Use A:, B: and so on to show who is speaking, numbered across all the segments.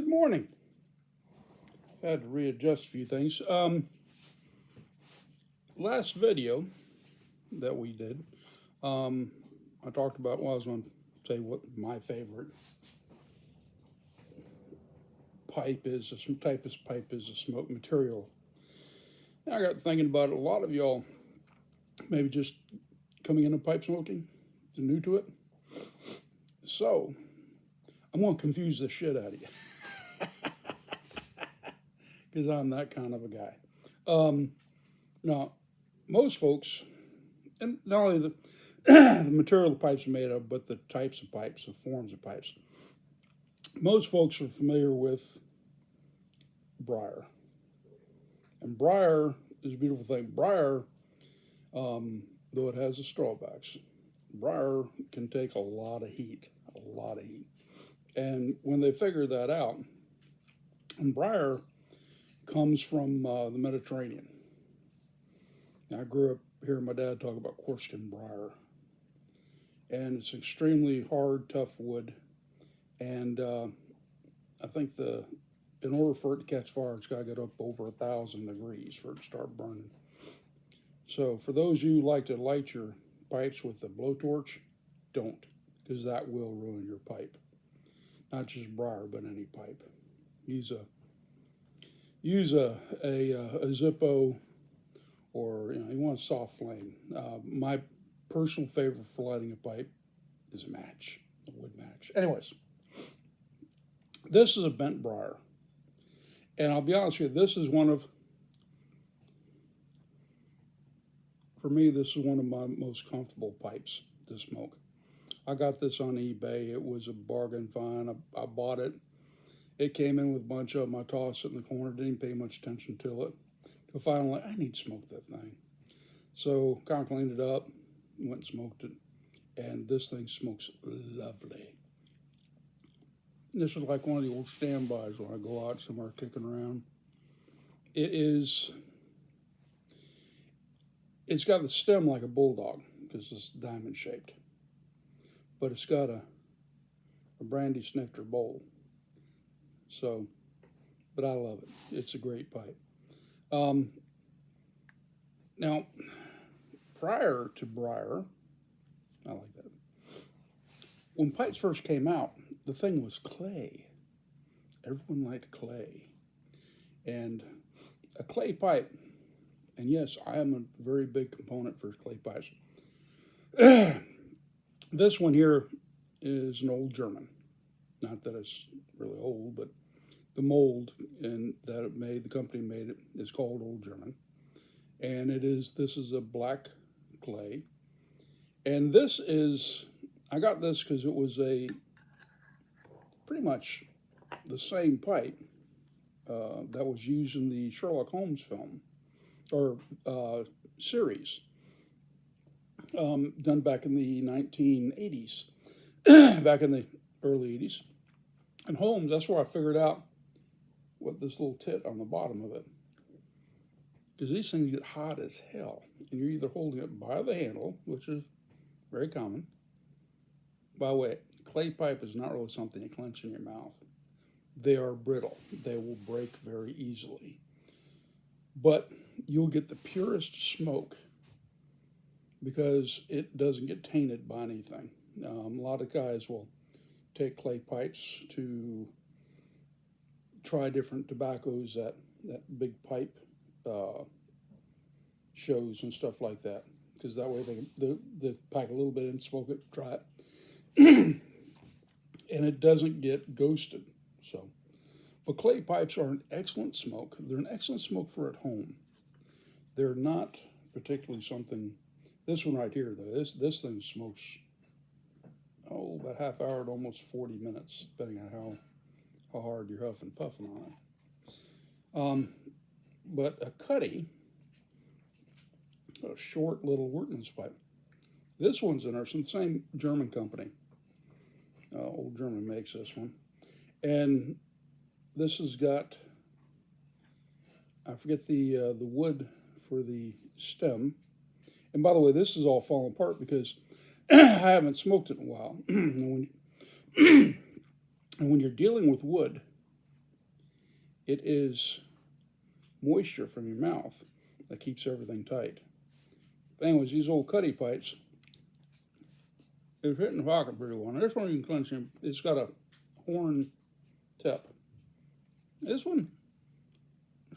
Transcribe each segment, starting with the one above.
A: Good morning. Had to readjust a few things. Last video that we did, I talked about, well, I was going to say what my favorite pipe is, some type of pipe is, a smoke material. And I got thinking about it. A lot of y'all maybe just coming into pipe smoking, new to it. So I'm going to confuse the shit out of you because I'm that kind of a guy. Now, most folks, and not only the material the pipes are made of, but the types of pipes, the forms of pipes. Most folks are familiar with briar. And briar is a beautiful thing. Briar, though it has the strawbacks, briar can take a lot of heat, And when they figure that out, and briar comes from the Mediterranean. Now, I grew up hearing my dad talk about Corsican briar. And it's extremely hard, tough wood. And I think in order for it to catch fire, it's got to get up over 1,000 degrees for it to start burning. So for those of you who like to light your pipes with a blowtorch, don't, because that will ruin your pipe. Not just briar, but any pipe. Use a Zippo, or you want a soft flame. My personal favorite for lighting a pipe is a match, a wood match. Anyways, this is a bent briar, and I'll be honest with you, for me, this is one of my most comfortable pipes to smoke. I got this on eBay. It was a bargain find. I bought it. It came in with a bunch of them. I tossed it in the corner. Didn't pay much attention to it. Till finally, I need to smoke that thing. So kind of cleaned it up, went and smoked it. And this thing smokes lovely. This is like one of the old standbys when I go out somewhere kicking around. It's got the stem like a bulldog because it's diamond shaped. But it's got a brandy snifter bowl. So, but I love it. It's a great pipe. Now, prior to briar, I like that. When pipes first came out, the thing was clay. Everyone liked clay. And a clay pipe, and yes, I am a very big component for clay pipes. This one here is an old German. Not that it's really old, but the mold that it made, the company made it, is called Old German. And this is a black clay. And I got this because it was pretty much the same pipe that was used in the Sherlock Holmes film, or series, done back in the 1980s, back in the early 80s. And Holmes, that's where I figured out what this little tit on the bottom of it. Because these things get hot as hell. And you're either holding it by the handle, which is very common. By the way, clay pipe is not really something you clench in your mouth. They are brittle. They will break very easily. But you'll get the purest smoke because it doesn't get tainted by anything. A lot of guys will take clay pipes to try different tobaccos at big pipe shows and stuff like that, because that way they pack a little bit in, smoke it, try it, and it doesn't get ghosted. So, but clay pipes are an excellent smoke. They're an excellent smoke for at home. They're not particularly something. This one right here, though, this thing smokes about half hour to almost 40 minutes, depending on how hard you're huffing and puffing on it. But a cutty, a short little workman's pipe. This one's interesting. The same German company. Old German makes this one. And this has got, I forget the wood for the stem. And by the way, this is all falling apart because I haven't smoked it in a while. And when you're dealing with wood, It is moisture from your mouth that keeps everything tight. But anyways, these old cutty pipes, it's hitting the pocket pretty well. Now this one you can clench in. It's got a horn tip. This one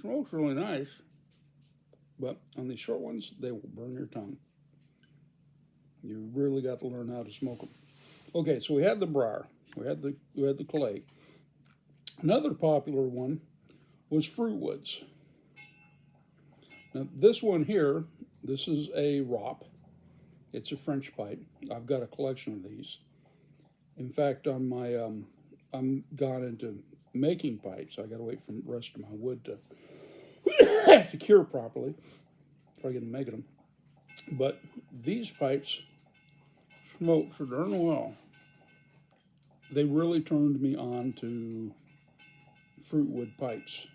A: smokes really nice, but on these short ones, they will burn your tongue. You really got to learn how to smoke them. Okay, so we had the briar, we had the clay. Another popular one was Fruitwoods. Now this one here, this is a ROP. It's a French pipe. I've got a collection of these. In fact, on my I'm gone into making pipes. I got to wait for the rest of my wood to cure properly before I get to making them. But these pipes smoke so darn well. They really turned me on to Fruitwood pipes.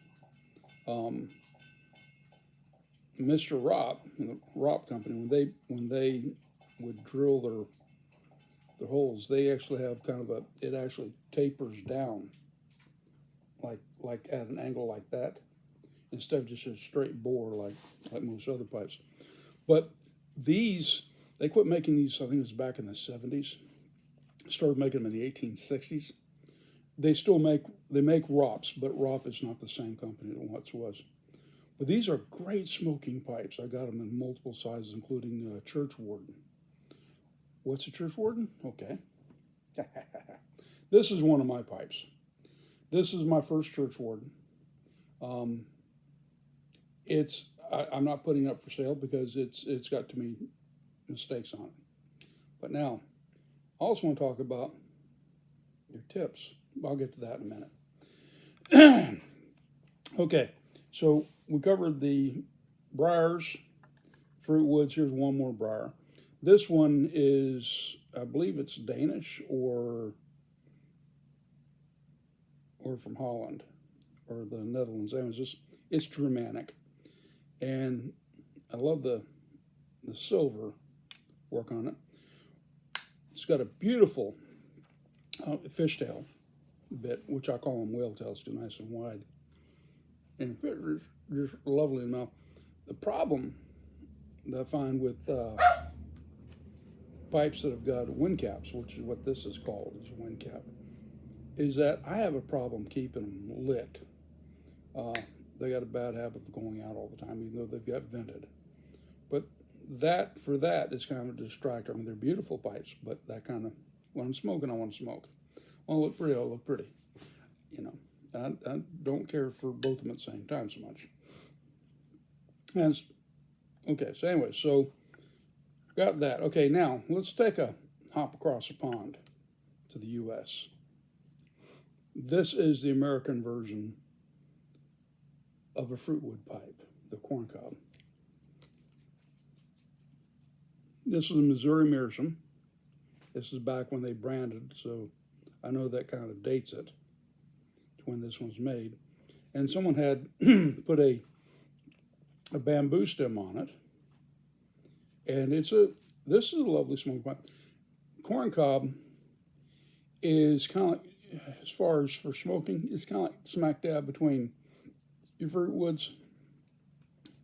A: Mr. Rop, the Rop company, when they would drill their holes, they actually have kind of it actually tapers down, like at an angle like that, instead of just a straight bore like most other pipes. But these, they quit making these, I think it was back in the 70s. Started making them in the 1860s. They still make ROPs, but ROP is not the same company it once was. But these are great smoking pipes. I got them in multiple sizes, including church warden. What's a church warden? Okay. This is one of my pipes. This is my first church warden. I'm not putting it up for sale because it's got too many mistakes on it. But now, I also want to talk about your tips. I'll get to that in a minute. Okay, so we covered the briars, Fruitwoods. Here's one more briar. This one is, I believe it's Danish or from Holland or the Netherlands. Anyways, it's Germanic, and I love the silver work on it. It's got a beautiful fishtail bit, which I call them whale tails, too nice and wide. And just lovely in the mouth. The problem that I find with pipes that have got wind caps, which is what this is called, is a wind cap, is that I have a problem keeping them lit. They got a bad habit of going out all the time, even though they've got vented. But for that, it's kind of a distractor. I mean, they're beautiful pipes, but that kind of, when I'm smoking, I want to smoke. When I look pretty, I'll look pretty. You know, I don't care for both of them at the same time so much. Okay, so anyway, so got that. Okay, now let's take a hop across the pond to the U.S. This is the American version of a Fruitwood pipe, the corncob. This is a Missouri Meerschaum. This is back when they branded, so I know that kind of dates it to when this one's made. And someone had put a bamboo stem on it, and this is a lovely smoking pipe. Corncob is kind of like, as far as for smoking, it's kind of like smack dab between your Fruitwoods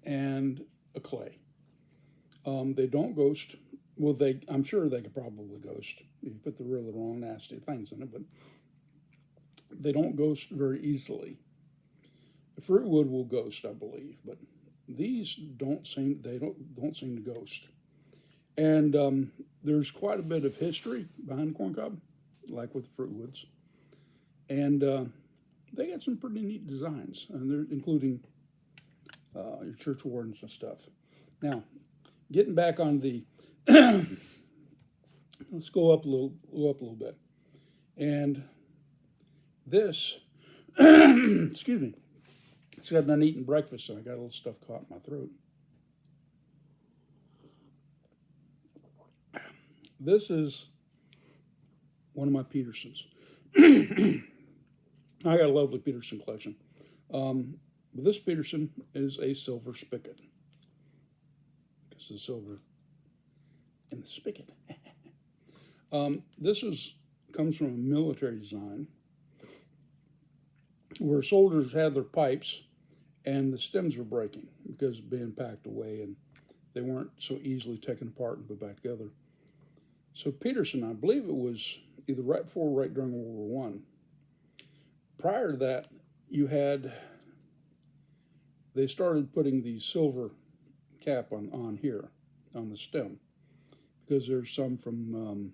A: and a clay. They don't ghost. Well, I'm sure they could probably ghost if you put the really wrong nasty things in it, but they don't ghost very easily. The Fruitwood will ghost, I believe, but these don't seem to ghost. And there's quite a bit of history behind corncob, like with the Fruitwoods, and they got some pretty neat designs, and they're including your church wardens and stuff. Now, getting back on the let's go up a little bit. And this, excuse me, it's got done eating breakfast, so I got a little stuff caught in my throat. This is one of my Petersons. I got a lovely Peterson collection. But this Peterson is a silver spigot. This is silver in the spigot. This comes from a military design. where soldiers had their pipes and the stems were breaking because of being packed away, and they weren't so easily taken apart and put back together. So Peterson, I believe it was either right before or right during World War I. Prior to that, they started putting the silver cap on here, on the stem, because there's some from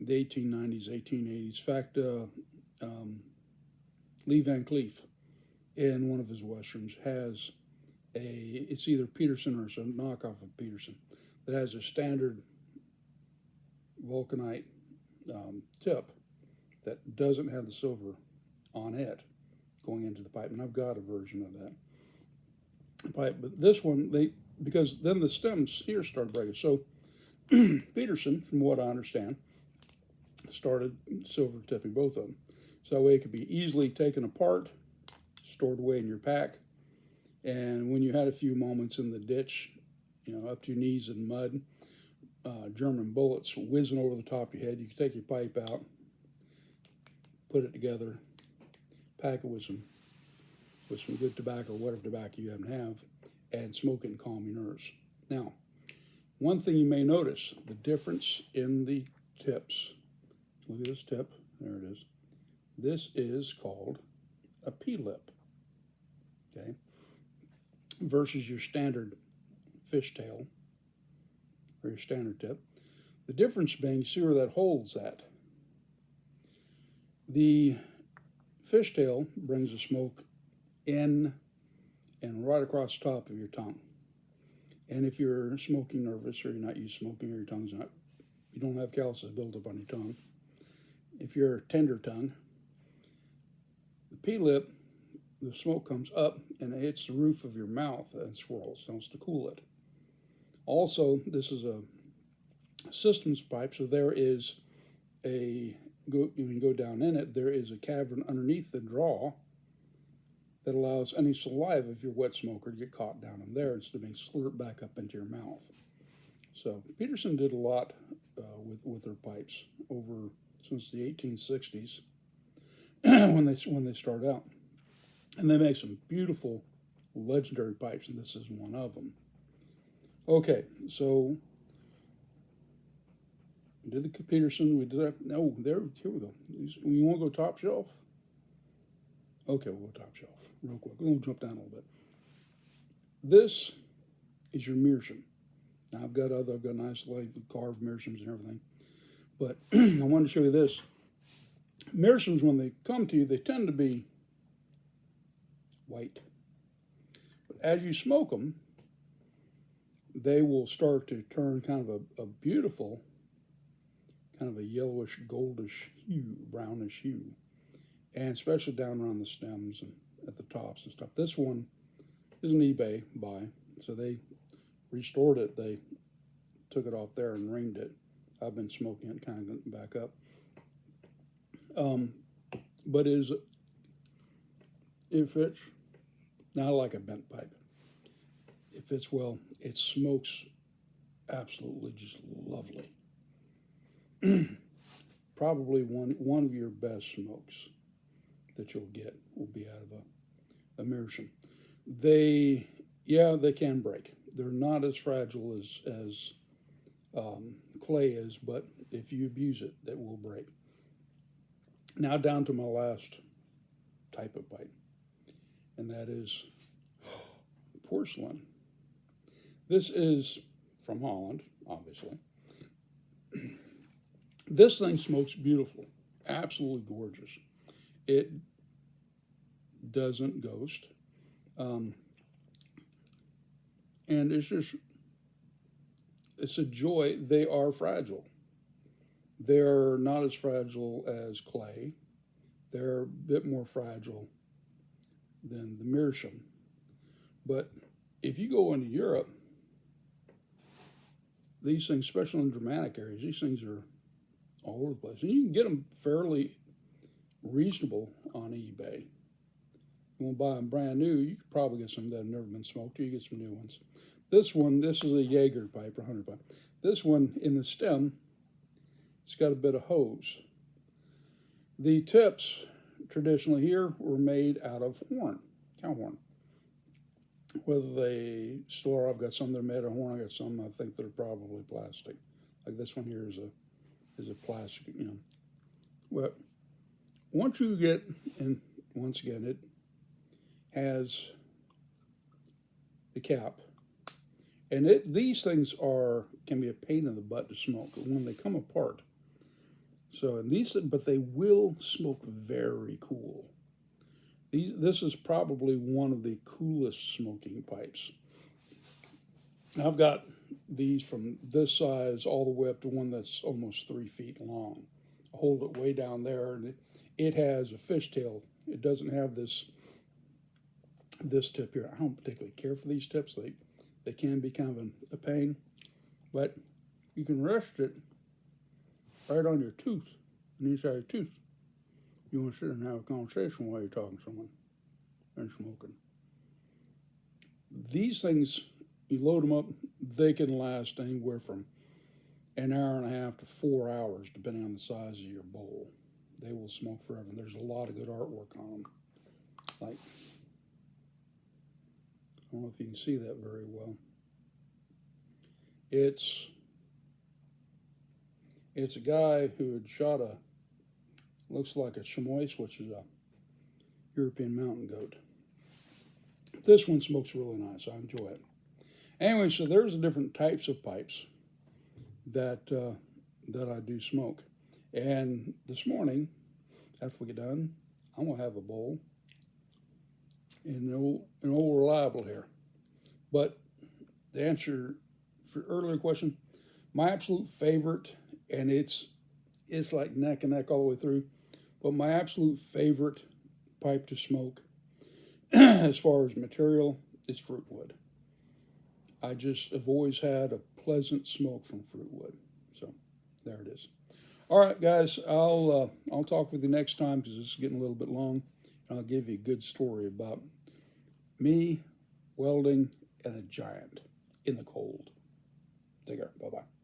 A: the 1890s, 1880s. In fact, Lee Van Cleef, in one of his westerns, has it's either Peterson or it's a knockoff of Peterson, that has a standard vulcanite tip that doesn't have the silver on it going into the pipe, and I've got a version of that pipe. But this one, because then the stems here started breaking. So Peterson, from what I understand, started silver tipping both of them, so that way it could be easily taken apart, stored away in your pack, and when you had a few moments in the ditch, up to your knees in mud, German bullets whizzing over the top of your head, you could take your pipe out, put it together, pack it with some good tobacco, or whatever tobacco you happen to have, and smoke it and calm your nerves. Now, one thing you may notice, the difference in the tips. Look at this tip. There it is. This is called a P-lip, okay, versus your standard fishtail or your standard tip. The difference being, you see where that hole's at. The fishtail brings the smoke in and right across the top of your tongue. And if you're smoking nervous, or you're not used to smoking, or your tongue's not, you don't have calluses built up on your tongue. If you're tender tongue, the P-lip, the smoke comes up and it hits the roof of your mouth and swirls. So it's to cool it. Also, this is a systems pipe, so there is you can go down in it. There is a cavern underneath the draw that allows any saliva, if you're a wet smoker, to get caught down in there instead of being slurped back up into your mouth. So Peterson did a lot with their pipes since the 1860s when they started out, and they make some beautiful, legendary pipes, and this is one of them. Okay, so we did the Peterson. We did that. No, here we go. You want to go top shelf? Okay, we'll go top shelf real quick. We'll jump down a little bit. This is your meerschaum. Now I've got nice like carved meerschaums and everything, but I wanted to show you this. Meerschaums, when they come to you, they tend to be white, but as you smoke them, they will start to turn kind of a beautiful, kind of a yellowish, goldish hue, brownish hue, and especially down around the stems and at the tops and stuff. This one is an eBay buy, so they restored it. They took it off there and ringed it. I've been smoking it, kind of getting back up. But it fits, not like a bent pipe. It fits well. It smokes absolutely just lovely. Probably one of your best smokes that you'll get will be out of a meerschaum. They can break. They're not as fragile as clay is, but if you abuse it, that will break. Now down to my last type of pipe, and that is porcelain. This is from Holland, obviously. This thing smokes beautiful, absolutely gorgeous. It doesn't ghost. And it's a joy. They are fragile. They're not as fragile as clay. They're a bit more fragile than the meerschaum. But if you go into Europe, these things, especially in dramatic areas, these things are all over the place. And you can get them fairly reasonable on eBay. You want to buy them brand new, you could probably get some that have never been smoked, or you get some new ones. This is a Jaeger pipe, or 100 pipe. This one, in the stem, it's got a bit of hose. The tips traditionally here were made out of horn, cow horn. Whether they still are, I've got some that are made of horn. I got some I think that are probably plastic. Like this one here is a plastic, you know. But once you get, and once again, it has the cap, and these things can be a pain in the butt to smoke when they come apart. So, but they will smoke very cool. This is probably one of the coolest smoking pipes. I've got these from this size all the way up to one that's almost 3 feet long. I hold it way down there, and it has a fishtail. It doesn't have this tip here. I don't particularly care for these tips. They can be kind of a pain, but you can rest it right on your tooth, on the inside of your tooth. You want to sit and have a conversation while you're talking to someone and smoking. These things, you load them up, they can last anywhere from an hour and a half to 4 hours, depending on the size of your bowl. They will smoke forever. And there's a lot of good artwork on them. Like, I don't know if you can see that very well. It's a guy who had shot looks like a chamois, which is a European mountain goat. This one smokes really nice. I enjoy it. Anyway, so there's the different types of pipes that I do smoke. And this morning, after we get done, I'm going to have a bowl in an old reliable here. But to answer your earlier question, my absolute favorite, and it's like neck and neck all the way through, but my absolute favorite pipe to smoke as far as material is Fruitwood. I just have always had a pleasant smoke from Fruitwood. So there it is. All right, guys, I'll talk with you next time because this is getting a little bit long, and I'll give you a good story about me welding and a giant in the cold. Take care. Bye-bye.